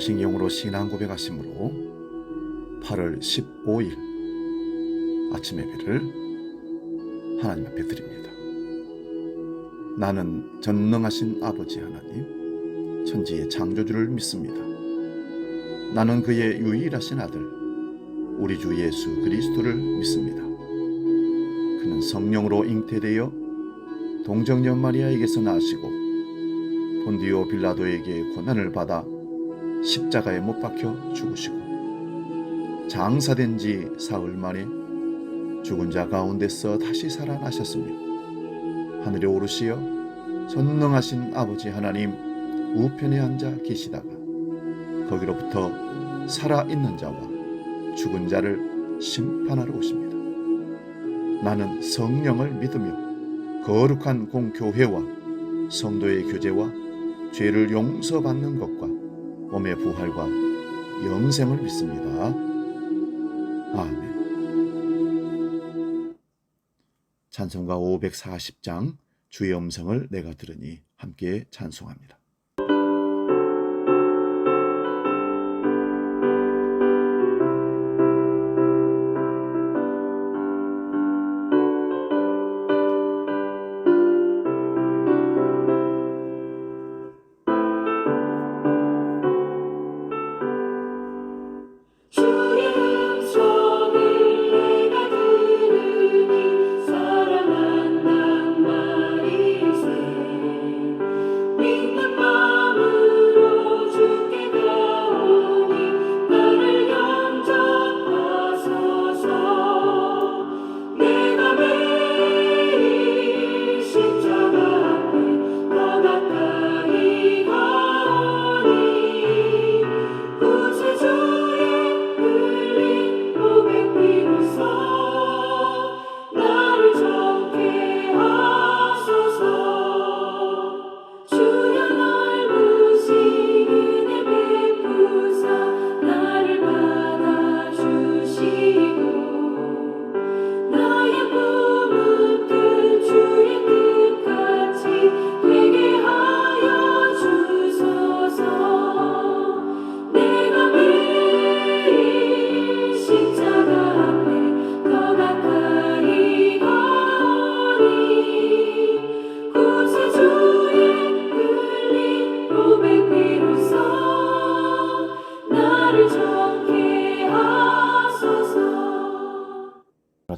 성신경으로 신앙 고백하심으로 8월 15일 아침 예배를 하나님 앞에 드립니다. 나는 전능하신 아버지 하나님, 천지의 창조주를 믿습니다. 나는 그의 유일하신 아들, 우리 주 예수 그리스도를 믿습니다. 그는 성령으로 잉태되어 동정녀 마리아에게서 나시고 본디오 빌라도에게 고난을 받아 십자가에 못 박혀 죽으시고 장사된 지 사흘 만에 죽은 자 가운데서 다시 살아나셨으며 하늘에 오르시어 전능하신 아버지 하나님 우편에 앉아 계시다가 거기로부터 살아있는 자와 죽은 자를 심판하러 오십니다. 나는 성령을 믿으며 거룩한 공교회와 성도의 교제와 죄를 용서받는 것과 몸의 부활과 영생을 믿습니다. 아멘. 찬송가 540장 주의 음성을 내가 들으니 함께 찬송합니다.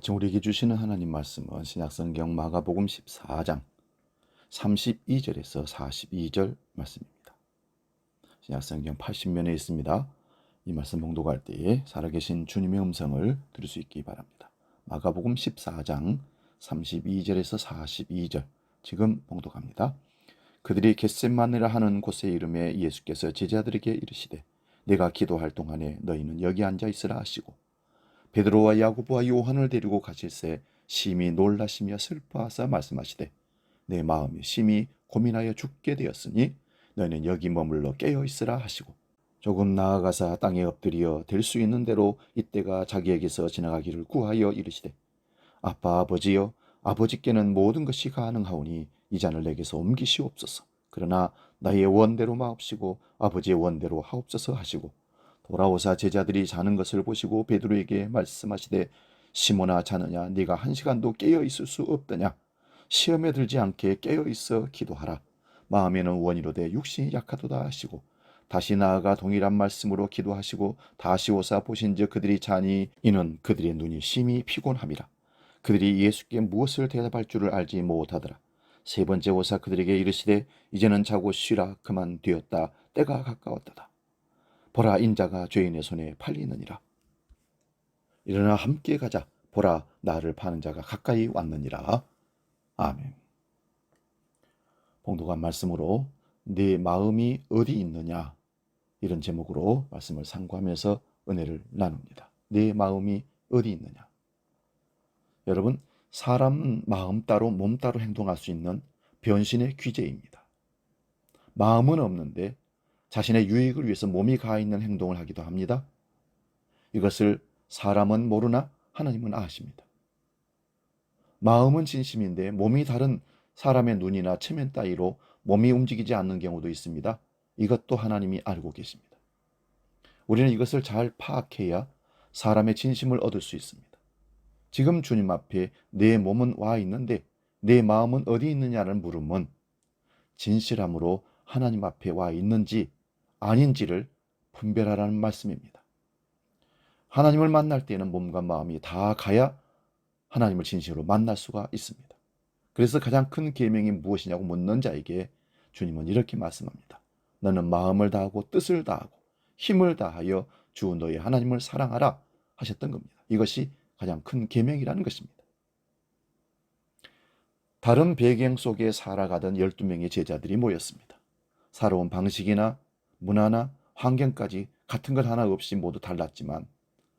아침 우리에게 주시는 하나님 말씀은 신약성경 마가복음 14장 32절에서 42절 말씀입니다. 신약성경 80면에 있습니다. 이 말씀 봉독할 때에 살아계신 주님의 음성을 들을 수 있기 바랍니다. 마가복음 14장 32절에서 42절 지금 봉독합니다. 그들이 겟셋마네라 하는 곳에 이름에 예수께서 제자들에게 이르시되 내가 기도할 동안에 너희는 여기 앉아 있으라 하시고 베드로와 야고보와 요한을 데리고 가실새 심히 놀라시며 슬퍼하사 말씀하시되 내 마음이 심히 고민하여 죽게 되었으니 너희는 여기 머물러 깨어 있으라 하시고 조금 나아가사 땅에 엎드려 될 수 있는 대로 이때가 자기에게서 지나가기를 구하여 이르시되 아빠 아버지여 아버지께는 모든 것이 가능하오니 이 잔을 내게서 옮기시옵소서. 그러나 나의 원대로 마옵시고 아버지의 원대로 하옵소서 하시고 돌아오사 제자들이 자는 것을 보시고 베드로에게 말씀하시되 시몬아 자느냐 네가 한 시간도 깨어 있을 수 없더냐 시험에 들지 않게 깨어 있어 기도하라 마음에는 원이로되 육신이 약하도다 하시고 다시 나아가 동일한 말씀으로 기도하시고 다시 오사 보신즉 그들이 자니 이는 그들의 눈이 심히 피곤함이라 그들이 예수께 무엇을 대답할 줄을 알지 못하더라. 세 번째 오사 그들에게 이르시되 이제는 자고 쉬라 그만 되었다 때가 가까웠도다. 보라 인자가 죄인의 손에 팔리느니라. 일어나 함께 가자. 보라 나를 파는 자가 가까이 왔느니라. 아멘. 봉독한 말씀으로 네 마음이 어디 있느냐 이런 제목으로 말씀을 상고하면서 은혜를 나눕니다. 네 마음이 어디 있느냐. 여러분 사람은 마음 따로 몸 따로 행동할 수 있는 변신의 귀재입니다. 마음은 없는데 자신의 유익을 위해서 몸이 가 있는 행동을 하기도 합니다. 이것을 사람은 모르나 하나님은 아십니다. 마음은 진심인데 몸이 다른 사람의 눈이나 체면 따위로 몸이 움직이지 않는 경우도 있습니다. 이것도 하나님이 알고 계십니다. 우리는 이것을 잘 파악해야 사람의 진심을 얻을 수 있습니다. 지금 주님 앞에 내 몸은 와 있는데 내 마음은 어디 있느냐는 물음은 진실함으로 하나님 앞에 와 있는지 아닌지를 분별하라는 말씀입니다. 하나님을 만날 때에는 몸과 마음이 다 가야 하나님을 진실로 만날 수가 있습니다. 그래서 가장 큰 계명이 무엇이냐고 묻는 자에게 주님은 이렇게 말씀합니다. 너는 마음을 다하고 뜻을 다하고 힘을 다하여 주 너의 하나님을 사랑하라 하셨던 겁니다. 이것이 가장 큰 계명이라는 것입니다. 다른 배경 속에 살아가던 12명의 제자들이 모였습니다. 살아온 방식이나 문화나 환경까지 같은 것 하나 없이 모두 달랐지만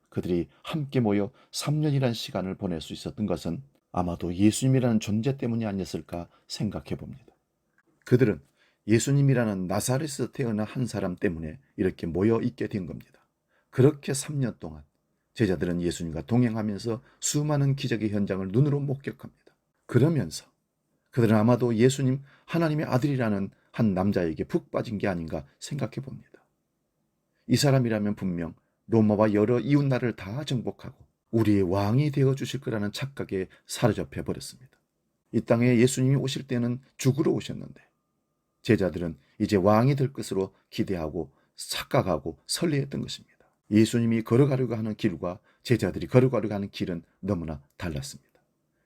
그들이 함께 모여 3년이라는 시간을 보낼 수 있었던 것은 아마도 예수님이라는 존재 때문이 아니었을까 생각해 봅니다. 그들은 예수님이라는 나사렛에서 태어난 한 사람 때문에 이렇게 모여 있게 된 겁니다. 그렇게 3년 동안 제자들은 예수님과 동행하면서 수많은 기적의 현장을 눈으로 목격합니다. 그러면서 그들은 아마도 예수님 하나님의 아들이라는 한 남자에게 푹 빠진 게 아닌가 생각해 봅니다. 이 사람이라면 분명 로마와 여러 이웃 나라를 다 정복하고 우리의 왕이 되어 주실 거라는 착각에 사로잡혀 버렸습니다. 이 땅에 예수님이 오실 때는 죽으러 오셨는데 제자들은 이제 왕이 될 것으로 기대하고 착각하고 설레했던 것입니다. 예수님이 걸어가려고 하는 길과 제자들이 걸어가려고 하는 길은 너무나 달랐습니다.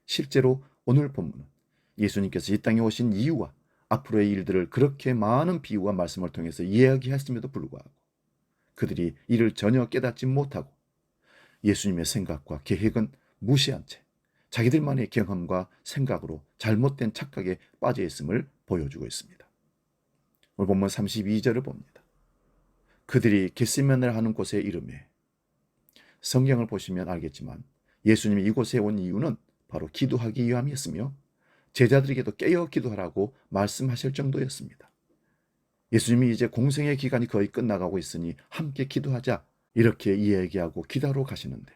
실제로 오늘 본문은 예수님께서 이 땅에 오신 이유와 앞으로의 일들을 그렇게 많은 비유와 말씀을 통해서 이야기했음에도 불구하고 그들이 이를 전혀 깨닫지 못하고 예수님의 생각과 계획은 무시한 채 자기들만의 경험과 생각으로 잘못된 착각에 빠져 있음을 보여주고 있습니다. 오늘 본문 32절을 봅니다. 그들이 겟세마네를 하는 곳에 이르매, 성경을 보시면 알겠지만 예수님이 이곳에 온 이유는 바로 기도하기 위함이었으며 제자들에게도 깨어 기도하라고 말씀하실 정도였습니다. 예수님이 이제 공생의 기간이 거의 끝나가고 있으니 함께 기도하자 이렇게 이야기하고 기도하러 가시는데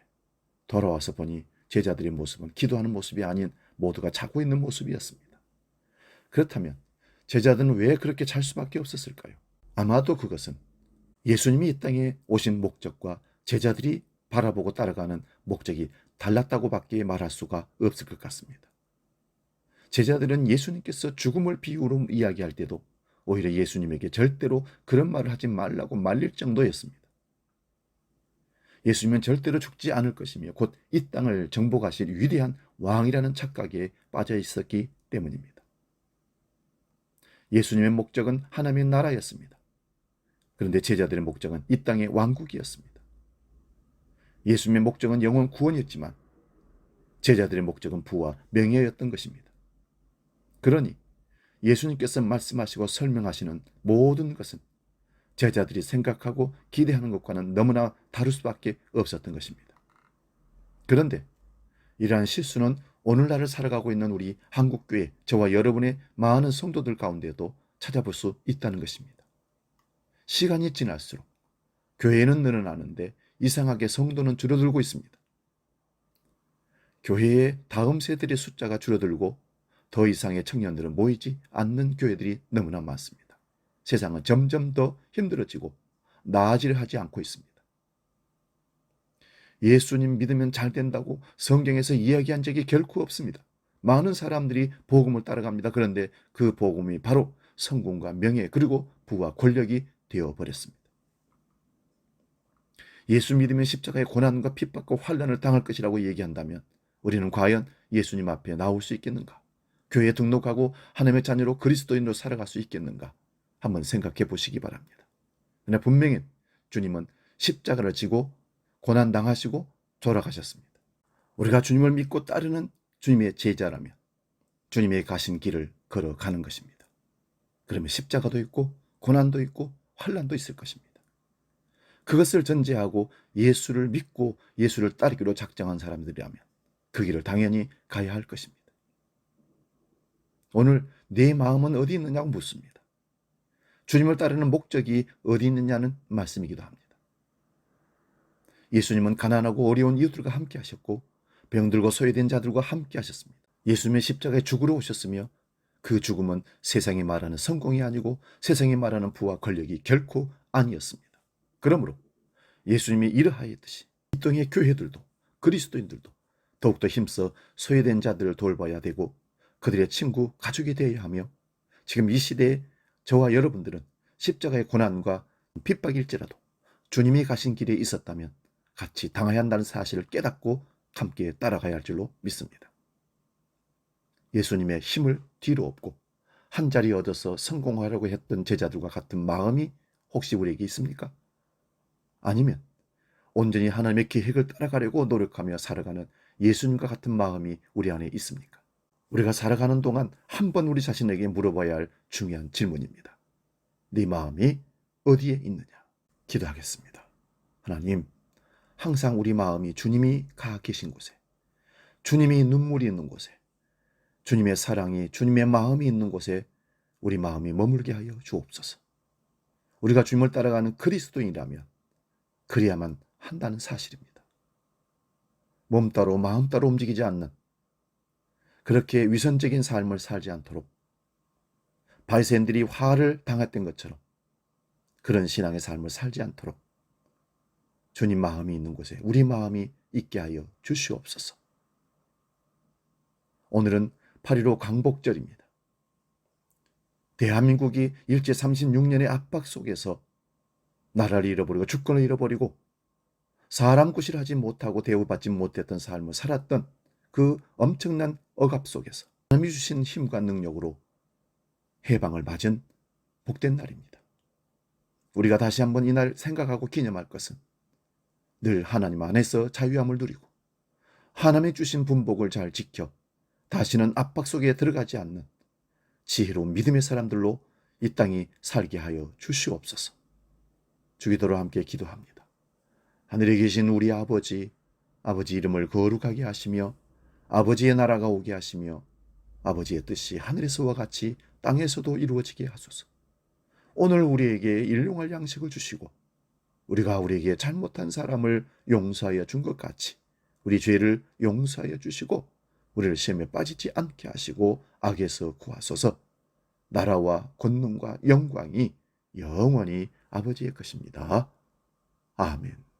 돌아와서 보니 제자들의 모습은 기도하는 모습이 아닌 모두가 자고 있는 모습이었습니다. 그렇다면 제자들은 왜 그렇게 잘 수밖에 없었을까요? 아마도 그것은 예수님이 이 땅에 오신 목적과 제자들이 바라보고 따라가는 목적이 달랐다고 밖에 말할 수가 없을 것 같습니다. 제자들은 예수님께서 죽음을 비유로 이야기할 때도 오히려 예수님에게 절대로 그런 말을 하지 말라고 말릴 정도였습니다. 예수님은 절대로 죽지 않을 것이며 곧 이 땅을 정복하실 위대한 왕이라는 착각에 빠져 있었기 때문입니다. 예수님의 목적은 하나님의 나라였습니다. 그런데 제자들의 목적은 이 땅의 왕국이었습니다. 예수님의 목적은 영혼 구원이었지만 제자들의 목적은 부와 명예였던 것입니다. 그러니 예수님께서 말씀하시고 설명하시는 모든 것은 제자들이 생각하고 기대하는 것과는 너무나 다를 수밖에 없었던 것입니다. 그런데 이러한 실수는 오늘날을 살아가고 있는 우리 한국교회, 저와 여러분의 많은 성도들 가운데도 찾아볼 수 있다는 것입니다. 시간이 지날수록 교회는 늘어나는데 이상하게 성도는 줄어들고 있습니다. 교회의 다음 세대의 숫자가 줄어들고 더 이상의 청년들은 모이지 않는 교회들이 너무나 많습니다. 세상은 점점 더 힘들어지고 나아지려 하지 않고 있습니다. 예수님 믿으면 잘 된다고 성경에서 이야기한 적이 결코 없습니다. 많은 사람들이 복음을 따라갑니다. 그런데 그 복음이 바로 성공과 명예 그리고 부와 권력이 되어버렸습니다. 예수 믿으면 십자가의 고난과 핍박과 환난을 당할 것이라고 얘기한다면 우리는 과연 예수님 앞에 나올 수 있겠는가? 교회에 등록하고 하나님의 자녀로 그리스도인으로 살아갈 수 있겠는가? 한번 생각해 보시기 바랍니다. 그러나 분명히 주님은 십자가를 지고 고난당하시고 돌아가셨습니다. 우리가 주님을 믿고 따르는 주님의 제자라면 주님의 가신 길을 걸어가는 것입니다. 그러면 십자가도 있고 고난도 있고 환난도 있을 것입니다. 그것을 전제하고 예수를 믿고 예수를 따르기로 작정한 사람들이라면 그 길을 당연히 가야 할 것입니다. 오늘 내 마음은 어디 있느냐고 묻습니다. 주님을 따르는 목적이 어디 있느냐는 말씀이기도 합니다. 예수님은 가난하고 어려운 이웃들과 함께 하셨고 병들고 소외된 자들과 함께 하셨습니다. 예수님의 십자가에 죽으러 오셨으며 그 죽음은 세상이 말하는 성공이 아니고 세상이 말하는 부와 권력이 결코 아니었습니다. 그러므로 예수님이 이러하였듯이 이 땅의 교회들도 그리스도인들도 더욱더 힘써 소외된 자들을 돌봐야 되고 그들의 친구, 가족이 되어야 하며 지금 이 시대에 저와 여러분들은 십자가의 고난과 핍박일지라도 주님이 가신 길에 있었다면 같이 당해야 한다는 사실을 깨닫고 함께 따라가야 할 줄로 믿습니다. 예수님의 힘을 뒤로 업고 한 자리 얻어서 성공하려고 했던 제자들과 같은 마음이 혹시 우리에게 있습니까? 아니면 온전히 하나님의 계획을 따라가려고 노력하며 살아가는 예수님과 같은 마음이 우리 안에 있습니까? 우리가 살아가는 동안 한번 우리 자신에게 물어봐야 할 중요한 질문입니다. 네 마음이 어디에 있느냐? 기도하겠습니다. 하나님, 항상 우리 마음이 주님이 가 계신 곳에, 주님이 눈물이 있는 곳에, 주님의 사랑이, 주님의 마음이 있는 곳에 우리 마음이 머물게 하여 주옵소서. 우리가 주님을 따라가는 그리스도인이라면 그래야만 한다는 사실입니다. 몸 따로 마음 따로 움직이지 않는 그렇게 위선적인 삶을 살지 않도록 바리새인들이 화를 당했던 것처럼 그런 신앙의 삶을 살지 않도록 주님 마음이 있는 곳에 우리 마음이 있게 하여 주시옵소서. 오늘은 8.15 광복절입니다. 대한민국이 일제 36년의 압박 속에서 나라를 잃어버리고 주권을 잃어버리고 사람 구실하지 못하고 대우받지 못했던 삶을 살았던 그 엄청난 억압 속에서 하나님이 주신 힘과 능력으로 해방을 맞은 복된 날입니다. 우리가 다시 한번 이날 생각하고 기념할 것은 늘 하나님 안에서 자유함을 누리고 하나님이 주신 분복을 잘 지켜 다시는 압박 속에 들어가지 않는 지혜로운 믿음의 사람들로 이 땅이 살게 하여 주시옵소서. 주기도로 함께 기도합니다. 하늘에 계신 우리 아버지 이름을 거룩하게 하시며 아버지의 나라가 오게 하시며 아버지의 뜻이 하늘에서와 같이 땅에서도 이루어지게 하소서. 오늘 우리에게 일용할 양식을 주시고 우리가 우리에게 잘못한 사람을 용서하여 준 것 같이 우리 죄를 용서하여 주시고 우리를 시험에 빠지지 않게 하시고 악에서 구하소서. 나라와 권능과 영광이 영원히 아버지의 것입니다. 아멘.